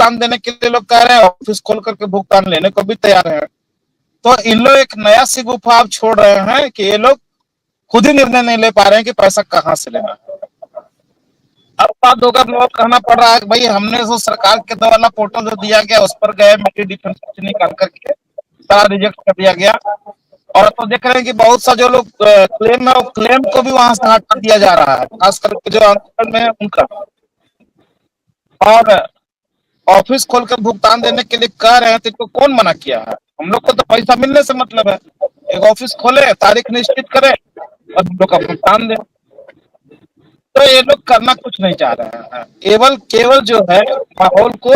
भुगतान देने के लिए लोग कह रहे हैं, ऑफिस खोल करके भुगतान लेने को भी तैयार है। तो इन लोग एक नया सिगुफा आप छोड़ रहे हैं कि ये लोग खुद ही निर्णय नहीं ले पा रहे हैं कि पैसा कहाँ से लेना है। अब बात होगा, लोग कहना पड़ रहा है कि भाई हमने जो सरकार के द्वारा पोर्टल जो दिया गया उस पर गए, मेरी डिफेंस निकाल करके सारा रिजेक्ट कर दिया गया। और तो देख रहे हैं कि बहुत सा जो लोग क्लेम है, वो क्लेम को भी वहां से हटा दिया जा रहा है, खास करके जो अनपढ़ में है उनका। और ऑफिस खोल कर भुगतान देने के लिए कह रहे हैं, तो इनको कौन मना किया है? हम लोग को तो पैसा मिलने से मतलब है। एक ऑफिस खोले, तारीख निश्चित करें और हम लोग का भुगतान दें। तो ये लोग करना कुछ नहीं चाह रहे हैं, केवल केवल जो है माहौल को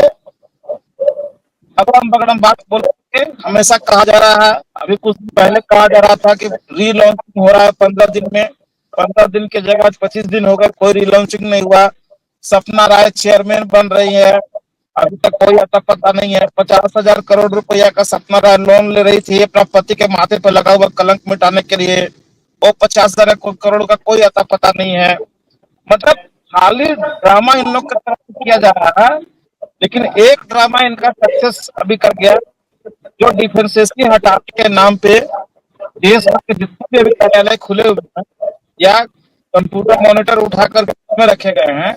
अगड़म बगड़म बात बोल के हमेशा कहा जा रहा है। अभी कुछ दिन पहले कहा जा रहा था कि रीलॉन्चिंग हो रहा है 15 दिन में, 15 दिन के जगह 25 दिन हो गए, कोई रीलॉन्चिंग नहीं हुआ। सपना राय चेयरमैन बन रही है, अभी तक कोई अता पता नहीं है। 50,000 करोड़ रुपया का सपना राय लोन ले रही थी अपना पति के माथे पर लगा हुआ कलंक मिटाने के लिए, वो 50,000 करोड़ का कोई अता पता नहीं है। मतलब खाली ड्रामा इन लोग की तरफ से किया जा रहा है। लेकिन एक ड्रामा इनका सक्सेस अभी कर गया, जो डिफेंसेसी हटाने के नाम पे देश भर के जितने भी अभी कार्यालय खुले हुए हैं या कंप्यूटर मॉनिटर उठाकर में रखे गए हैं,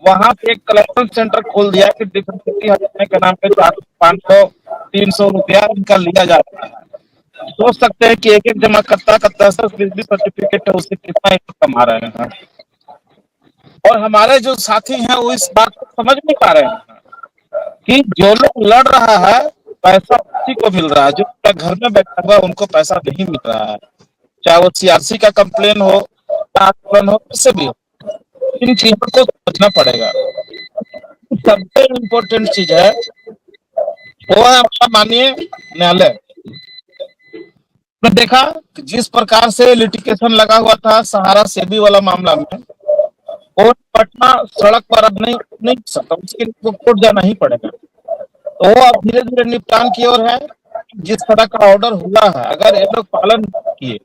वहां पे एक कलेक्शन सेंटर खोल दिया कि डिफेंसेसी हटाने के नाम पे 400, 500, 300 रुपया इनका लिया जा रहा है। सोच सकते हैं कि एक एक जमा करता का 10-20 सर्टिफिकेट है, उससे कितना कमा रहे हैं। और हमारे जो साथी हैं वो इस बात को समझ नहीं पा रहे हैं कि जो लोग लड़ रहा है पैसा उसी को मिल रहा है, जो घर में बैठा हुआ उनको पैसा नहीं मिल रहा है। चाहे वो सीआरसी का कंप्लेन हो, आंदोलन हो, किससे भी हो, इन चीजों को समझना पड़ेगा। सबसे इम्पोर्टेंट चीज है वो है हमारा माननीय न्यायालय। ने देखा कि जिस प्रकार से लिटिगेशन लगा हुआ था सहारा सेबी वाला मामला में, और पटना सड़क पर अब नहीं सकता, उसके लिए कोर्ट जाना ही पड़ेगा। तो वो अब धीरे धीरे निपटान की ओर है। जिस तरह का ऑर्डर हुआ है, अगर ये लोग पालन किए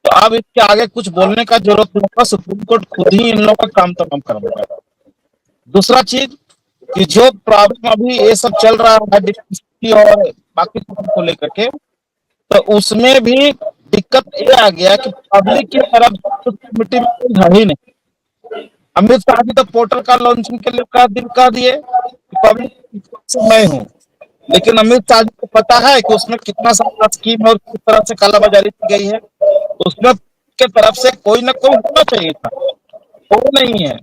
तो अब इसके आगे कुछ बोलने का जरूरत नहीं होगा, सुप्रीम कोर्ट खुद ही इन लोगों का काम तमाम कर देगा। दूसरा चीज कि जो प्रॉब्लम अभी ये सब चल रहा है डिफेंस और बाकी चीजों को लेकर के, तो उसमें भी दिक्कत ये आ गया कि पब्लिक की तरफ कमेटी में कोई है ही नहीं। अमित शाह जी तो पोर्टल का लॉन्चिंग के लिए कह दिए कि पब्लिक से मैं हूँ, लेकिन अमित शाह जी को पता है कि उसमें कितना सारा स्कीम और किस तरह से कालाबाजारी की गई है। उसमें के तरफ से कोई ना कोई होना चाहिए था, वो नहीं है।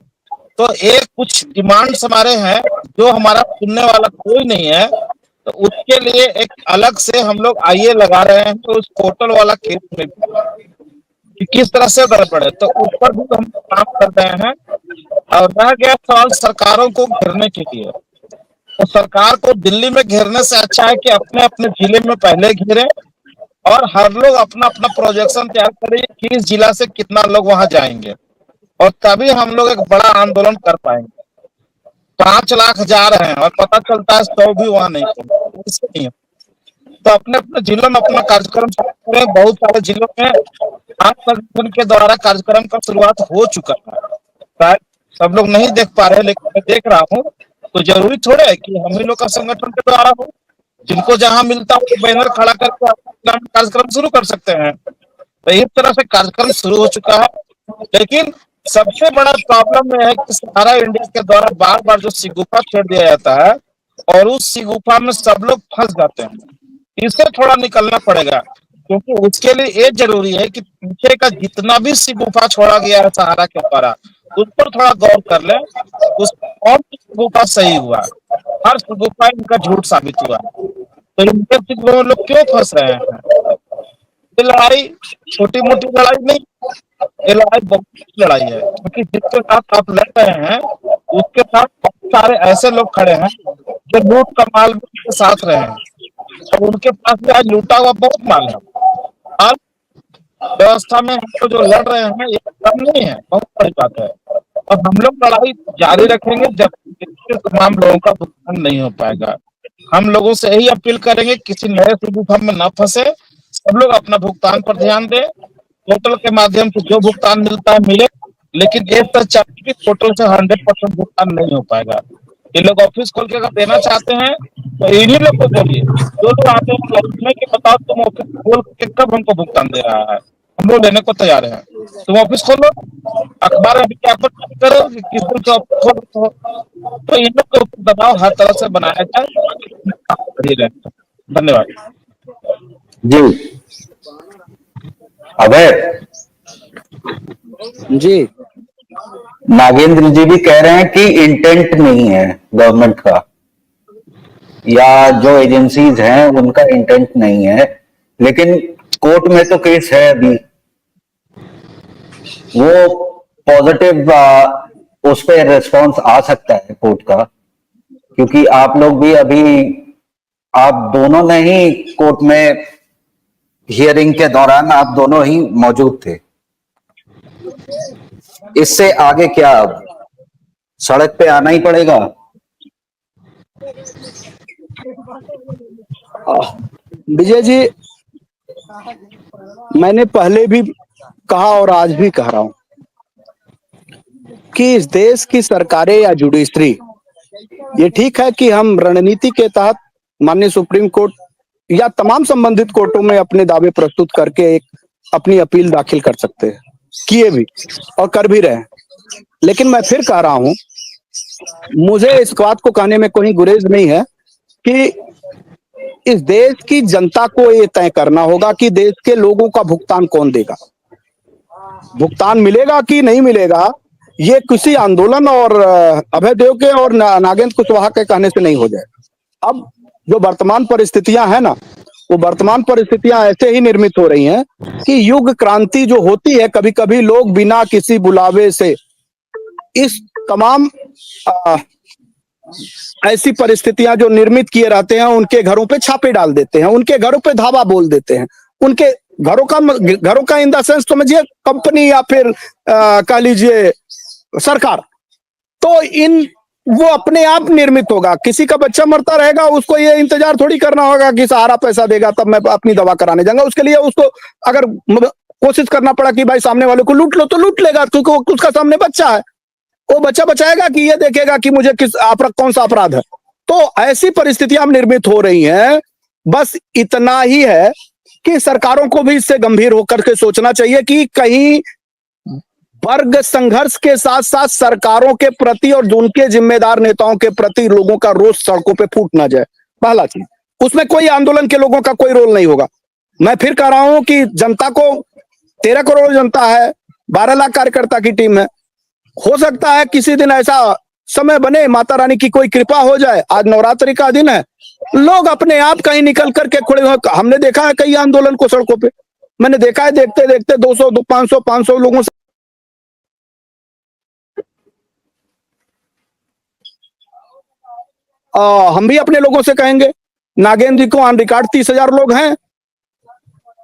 तो एक कुछ डिमांड्स हमारे हैं जो हमारा सुनने वाला कोई नहीं है, तो उसके लिए एक अलग से हम लोग आईए लगा रहे हैं। तो उस पोर्टल वाला केस में कि किस तरह से दर पड़े, तो ऊपर भी हम काम कर रहे हैं। और रह गया सवाल सरकारों को घेरने के लिए, तो सरकार को दिल्ली में घेरने से अच्छा है कि अपने अपने जिले में पहले घेरे और हर लोग अपना अपना प्रोजेक्शन तैयार करें कि किस जिला से कितना लोग वहां जाएंगे, और तभी हम लोग एक बड़ा आंदोलन कर पाएंगे। 5 लाख जा रहे हैं और पता चलता है 100 भी वहां नहीं पहुंचे। तो अपने अपने जिलों में अपना कार्यक्रम करें। बहुत सारे जिलों में आप संगठन के द्वारा कार्यक्रम का शुरुआत हो चुका है, शायद सब लोग नहीं देख पा रहे, लेकिन मैं देख रहा हूँ। तो जरूरी थोड़े है कि हम ही लोग का संगठन के द्वारा हो, जिनको जहां मिलता हो बैनर खड़ा करके कार्यक्रम शुरू कर सकते हैं। तो इस तरह से कार्यक्रम शुरू हो चुका है। लेकिन सबसे बड़ा प्रॉब्लम यह है कि सहारा इंडिया के द्वारा बार बार जो सिगुफा छेड़ दिया जाता है और उस सिगुफा में सब लोग फंस जाते हैं। इससे थोड़ा निकलना पड़ेगा, क्योंकि उसके लिए ये जरूरी है कि पीछे का जितना भी सिगुफा छोड़ा गया है सहारा के द्वारा, उस पर थोड़ा गौर कर ले। उस कौन सिगुफा सही हुआ, हर सिगुफा इनका झूठ साबित हुआ, तो इनके सिगुफा लोग क्यों फंस रहे हैं? ये लड़ाई छोटी मोटी लड़ाई नहीं, ये लड़ाई बहुत बड़ी लड़ाई है। क्योंकि जिसके साथ आप लड़ रहे हैं उसके साथ बहुत सारे ऐसे लोग खड़े हैं जो लूट का माल के साथ रहे हैं, और उनके पास भी आज लूटा हुआ बहुत माल है। आज व्यवस्था में हम लोग जो लड़ रहे हैं ये कम नहीं है, बहुत बड़ी बात है। और हम लोग लड़ाई जारी रखेंगे जब तक तमाम लोगों का भुगतान नहीं हो पाएगा। हम लोगों से यही अपील करेंगे, किसी नए सिगुफा में न फंसे, सब लोग अपना भुगतान पर ध्यान दें। पोर्टल के माध्यम से जो भुगतान मिलता है मिले, लेकिन एक सच चाहिए कि पोर्टल से 100% भुगतान नहीं हो पाएगा। ये लोग ऑफिस खोल के अगर देना चाहते हैं तो इन्हीं लोग को बोलिए, जो लोग आते हैं लौटने के, बताओ तुम ऑफिस खोल के कब हमको भुगतान दे रहा है, हम लोग लेने को तैयार हैं। तुम ऑफिस खोलो, अखबार में विज्ञापन करो कि किस दिन से ऑफिस खोलो, तो इन लोग के ऊपर दबाव हर तरह से बनाया जाए ताकि काम कर ही रहे। धन्यवाद जी। अभय जी। नागेंद्र जी भी कह रहे हैं कि इंटेंट नहीं है गवर्नमेंट का, या जो एजेंसीज हैं उनका इंटेंट नहीं है, लेकिन कोर्ट में तो केस है अभी, वो पॉजिटिव उस पर रिस्पॉन्स आ सकता है कोर्ट का, क्योंकि आप लोग भी अभी, आप दोनों ने ही कोर्ट में हियरिंग के दौरान आप दोनों ही मौजूद थे। इससे आगे क्या, अब सड़क पे आना ही पड़ेगा? विजय जी, मैंने पहले भी कहा और आज भी कह रहा हूं कि इस देश की सरकारें या जुडिशरी, ये ठीक है कि हम रणनीति के तहत माननीय सुप्रीम कोर्ट या तमाम संबंधित कोर्टों में अपने दावे प्रस्तुत करके एक अपनी अपील दाखिल कर सकते हैं, किए भी और कर भी रहे हैं। लेकिन मैं फिर कह रहा हूं, मुझे इस बात को कहने में कोई गुरेज नहीं है कि इस देश की जनता को ये तय करना होगा कि देश के लोगों का भुगतान कौन देगा। भुगतान मिलेगा कि नहीं मिलेगा, ये किसी आंदोलन और अभय देव के और नागेंद्र कुशवाहा के कहने से नहीं हो जाए। अब जो वर्तमान परिस्थितियां हैं ना, वो वर्तमान परिस्थितियां ऐसे ही निर्मित हो रही हैं कि युग क्रांति जो होती है, कभी कभी लोग बिना किसी बुलावे से इस तमाम ऐसी परिस्थितियां जो निर्मित किए रहते हैं, उनके घरों पे छापे डाल देते हैं, उनके घरों पे धावा बोल देते हैं, उनके घरों का इन द सेंस समझिए कंपनी या फिर कह लीजिए सरकार। तो इन वो अपने आप निर्मित होगा। किसी का बच्चा मरता रहेगा, उसको ये इंतजार थोड़ी करना होगा कि सहारा पैसा देगा तब मैं अपनी दवा कराने जाऊंगा। उसके लिए उसको अगर कोशिश करना पड़ा कि भाई सामने वाले को लूट लो, तो लूट लेगा, क्योंकि उसका सामने बच्चा है। वो बच्चा बचाएगा कि ये देखेगा कि मुझे कौन सा अपराध है। तो ऐसी परिस्थितियां निर्मित हो रही हैं। बस इतना ही है कि सरकारों को भी इससे गंभीर होकर के सोचना चाहिए कि कहीं वर्ग संघर्ष के साथ साथ सरकारों के प्रति और उनके जिम्मेदार नेताओं के प्रति लोगों का रोष सड़कों पे फूट ना जाए। पहला चीज, उसमें कोई आंदोलन के लोगों का कोई रोल नहीं होगा। मैं फिर कह रहा हूं कि जनता को 13 करोड़ जनता है, 12 लाख कार्यकर्ता की टीम है। हो सकता है किसी दिन ऐसा समय बने, माता रानी की कोई कृपा हो जाए, आज नवरात्रि का दिन है, लोग अपने आप कहीं निकल करके खड़े हो। हमने देखा है कई आंदोलन को सड़कों पे, मैंने देखा है देखते देखते 200 500 लोगों से हम भी अपने लोगों से कहेंगे, नागेंद्र जी को ऑन रिकॉर्ड 30,000 लोग हैं,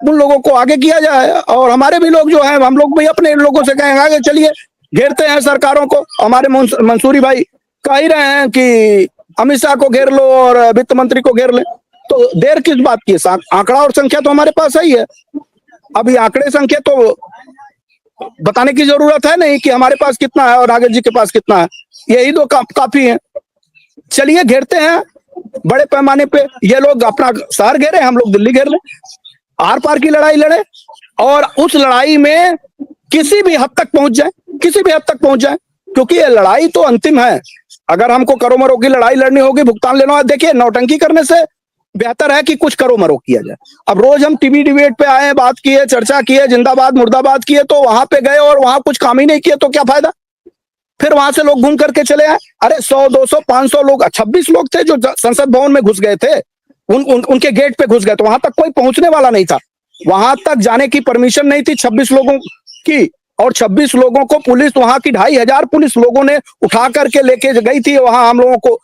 उन लोगों को आगे किया जाए। और हमारे भी लोग जो हैं, हम लोग भी अपने लोगों से कहेंगे आगे चलिए, घेरते हैं सरकारों को। हमारे मंसूरी भाई कह ही रहे हैं कि अमित शाह को घेर लो और वित्त मंत्री को घेर ले, तो देर किस बात की? आंकड़ा और संख्या तो हमारे पास ही है। अभी आंकड़े संख्या तो बताने की जरूरत है नहीं कि हमारे पास कितना है और नागेंद्र जी के पास कितना है, यही दो काफी है। चलिए घेरते हैं बड़े पैमाने पे। ये लोग अपना शहर घेरे, हम लोग दिल्ली घेर ले, आर पार की लड़ाई लड़े और उस लड़ाई में किसी भी हद तक पहुंच जाए, किसी भी हद तक पहुंच जाए, क्योंकि ये लड़ाई तो अंतिम है। अगर हमको करो मरो की लड़ाई लड़नी होगी, भुगतान लेना होगा, देखिए नौटंकी करने से बेहतर है कि कुछ करो मरो किया जाए। अब रोज हम टीवी डिबेट पे आए, बात किए, चर्चा किए, जिंदाबाद मुर्दाबाद किए, तो वहां पे गए और वहां कुछ काम ही नहीं किए तो क्या फायदा? फिर वहां से लोग घूम करके चले आए। अरे 100 200 500 लोग, 26 लोग थे जो संसद भवन में घुस गए थे, उनके गेट पे घुस गए, तो वहां तक कोई पहुंचने वाला नहीं था। वहां तक जाने की परमिशन नहीं थी 26 लोगों की, और 26 लोगों को पुलिस, वहां की 2500 पुलिस लोगों ने उठा करके लेके गई थी वहां हम लोगों को,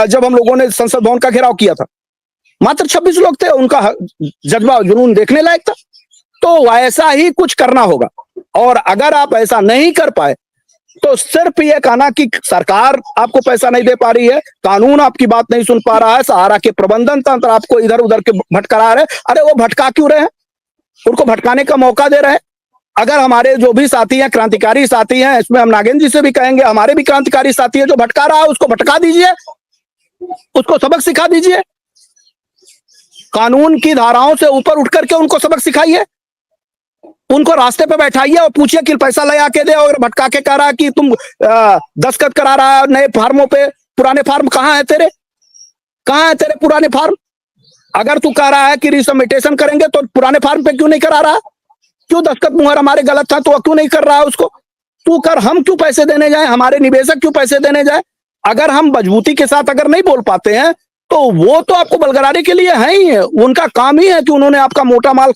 जब हम लोगों ने संसद भवन का घेराव किया था। मात्र 26 लोग थे, उनका जज्बा जुनून देखने लायक था। तो ऐसा ही कुछ करना होगा, और अगर आप ऐसा नहीं कर पाए तो सिर्फ ये कहना कि सरकार आपको पैसा नहीं दे पा रही है, कानून आपकी बात नहीं सुन पा रहा है, सहारा के प्रबंधन तंत्र आपको इधर उधर के भटका रहे हैं। अरे वो भटका क्यों रहे हैं? उनको भटकाने का मौका दे रहे हैं। अगर हमारे जो भी साथी हैं, क्रांतिकारी साथी हैं, इसमें हम नागेंद्र जी से भी कहेंगे, हमारे भी क्रांतिकारी साथी है, जो भटका रहा है उसको भटका दीजिए, उसको सबक सिखा दीजिए, कानून की धाराओं से ऊपर उठ करके उनको सबक सिखाइए, उनको रास्ते पे बैठाइए और पूछिए कि पैसा ले आके दे, और भटका के कह रहा है कि तुम दस्तखत करा रहा है नए फार्मों पे, पुराने फार्म कहाँ है तेरे, कहाँ है तेरे पुराने फार्म? अगर तू कह रहा है कि रिसबमिटेशन करेंगे तो पुराने फार्म पे क्यों नहीं करा रहा? क्यों दस्तखत मुहर हमारे गलत था तो क्यों नहीं कर रहा है उसको? तू कर, हम क्यों पैसे देने जाए, हमारे निवेशक क्यों पैसे देने जाए? अगर हम मजबूती के साथ अगर नहीं बोल पाते हैं तो वो तो आपको बलगराने के लिए है ही है, उनका काम ही है कि उन्होंने आपका मोटा माल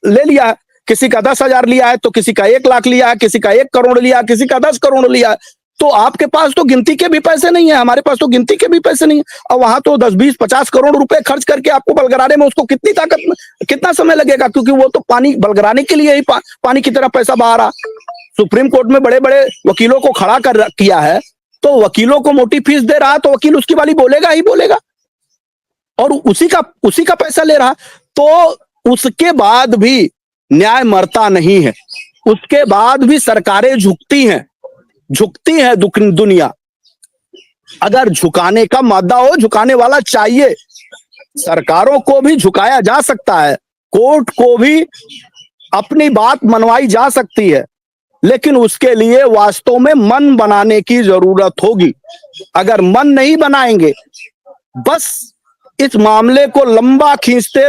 ले लिया है, किसी का 10,000 लिया है तो किसी का 1 लाख लिया है, किसी का 1 करोड़ लिया है, किसी का 10 करोड़ लिया है। तो आपके पास तो गिनती के भी पैसे नहीं है, हमारे पास तो गिनती के भी पैसे नहीं है, और वहां तो 10, 20, 50 करोड़ रुपए खर्च करके आपको बलगराने में उसको कितनी ताकत, कितना समय लगेगा? क्योंकि वो तो पानी बलगराने के लिए ही पानी की तरह पैसा बहा रहा। सुप्रीम कोर्ट में बड़े बड़े वकीलों को खड़ा कर किया है, तो वकीलों को मोटी फीस दे रहा, तो वकील उसकी वाली बोलेगा ही बोलेगा, और उसी का पैसा ले रहा। तो उसके बाद भी न्याय मरता नहीं है, उसके बाद भी सरकारें झुकती है दुनिया। अगर झुकाने का मादा हो, झुकाने वाला चाहिए, सरकारों को भी झुकाया जा सकता है, कोर्ट को भी अपनी बात मनवाई जा सकती है, लेकिन उसके लिए वास्तव में मन बनाने की जरूरत होगी। अगर मन नहीं बनाएंगे, बस इस मामले को लंबा खींचते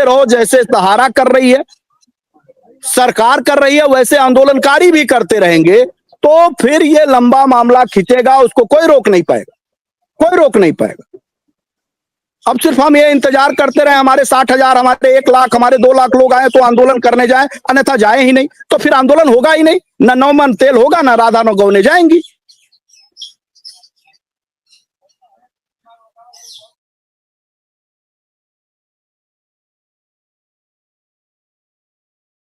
रहो, जैसे सहारा कर रही है, सरकार कर रही है, वैसे आंदोलनकारी भी करते रहेंगे, तो फिर ये लंबा मामला खींचेगा, उसको कोई रोक नहीं पाएगा। अब सिर्फ हम ये इंतजार करते रहे हमारे 60,000, हमारे 1 लाख, हमारे 2 लाख लोग आए तो आंदोलन करने जाएं, अन्यथा जाए ही नहीं, तो फिर आंदोलन होगा ही नहीं, ना नौ मन तेल होगा, ना राधा नौ गौने जाएंगी।